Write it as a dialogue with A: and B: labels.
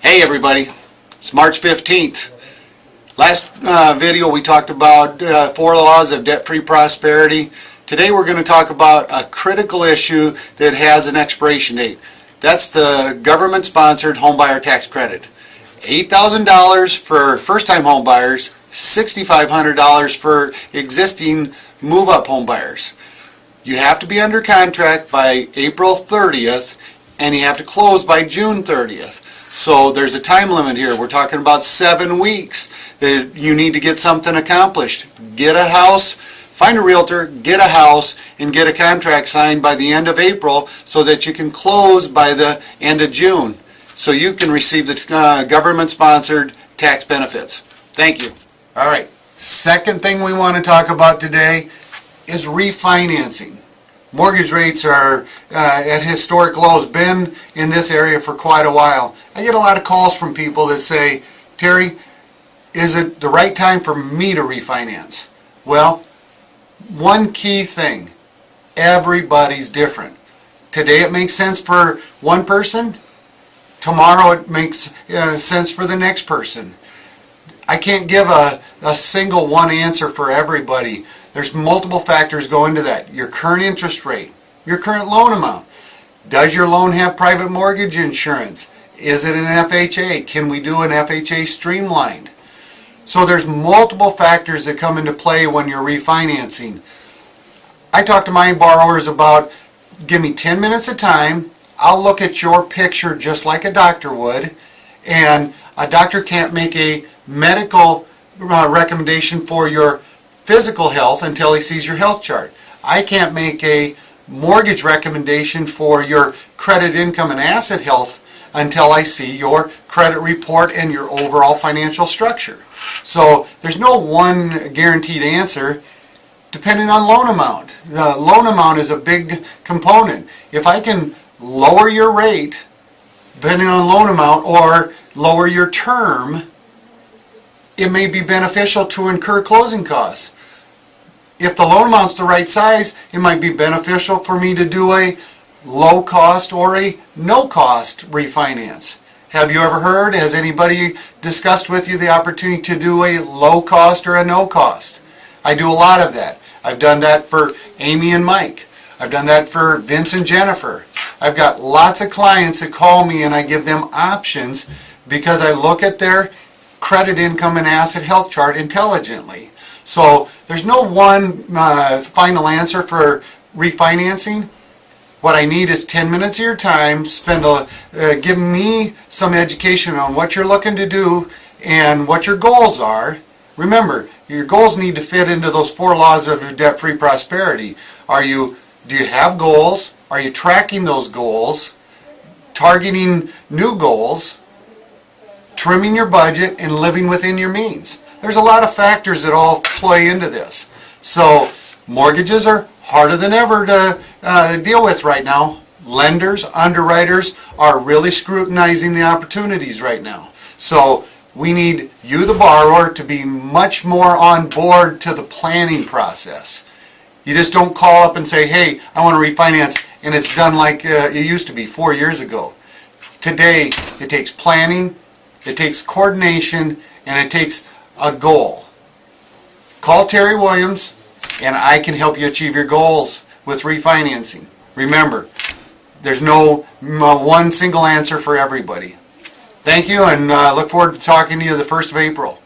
A: Hey everybody, it's March 15th. Last video we talked about 4 laws of debt-free prosperity. Today we're going to talk about a critical issue that has an expiration date. That's the government-sponsored homebuyer tax credit. $8,000 for first-time homebuyers, $6,500 for existing move-up homebuyers. You have to be under contract by April 30th and you have to close by June 30th. So there's a time limit here. We're talking about 7 weeks that you need to get something accomplished. Get a house, find a realtor, get a house, and get a contract signed by the end of April so that you can close by the end of June so you can receive the government-sponsored tax benefits. Thank you. All right. Second thing we want to talk about today is refinancing. Mortgage rates are at historic lows, been in this area for quite a while. I get a lot of calls from people that say, Terry, is it the right time for me to refinance? Well, one key thing, everybody's different. Today it makes sense for one person, tomorrow it makes sense for the next person. I can't give a single one answer for everybody. There's multiple factors go into that. Your current interest rate, your current loan amount. Does your loan have private mortgage insurance? Is it an FHA? Can we do an FHA streamlined? So there's multiple factors that come into play when you're refinancing. I talk to my borrowers about, give me 10 minutes of time, I'll look at your picture just like a doctor would, and a doctor can't make a medical recommendation for your physical health until he sees your health chart. I can't make a mortgage recommendation for your credit, income, and asset health until I see your credit report and your overall financial structure. So there's no one guaranteed answer depending on loan amount. The loan amount is a big component. If I can lower your rate depending on loan amount or lower your term, it may be beneficial to incur closing costs. If the loan amount's the right size, it might be beneficial for me to do a low cost or a no cost refinance. Have you ever heard, has anybody discussed with you the opportunity to do a low cost or a no cost? I do a lot of that. I've done that for Amy and Mike. I've done that for Vince and Jennifer. I've got lots of clients that call me and I give them options because I look at their credit, income, and asset health chart intelligently. So there's no one final answer for refinancing. What I need is 10 minutes of your time. Give me some education on what you're looking to do and what your goals are. Remember, your goals need to fit into those 4 laws of your debt-free prosperity. Do you have goals? Are you tracking those goals? Targeting new goals? Trimming your budget and living within your means. There's a lot of factors that all play into this. So mortgages are harder than ever to deal with right now. Lenders, underwriters are really scrutinizing the opportunities right now. So we need you, the borrower, to be much more on board to the planning process. You just don't call up and say, hey, I want to refinance, and it's done like it used to be 4 years ago. Today, it takes planning, it takes coordination, and it takes a goal. Call Terry Williams and I can help you achieve your goals with refinancing. Remember, there's no one single answer for everybody. Thank you, and look forward to talking to you the 1st of April.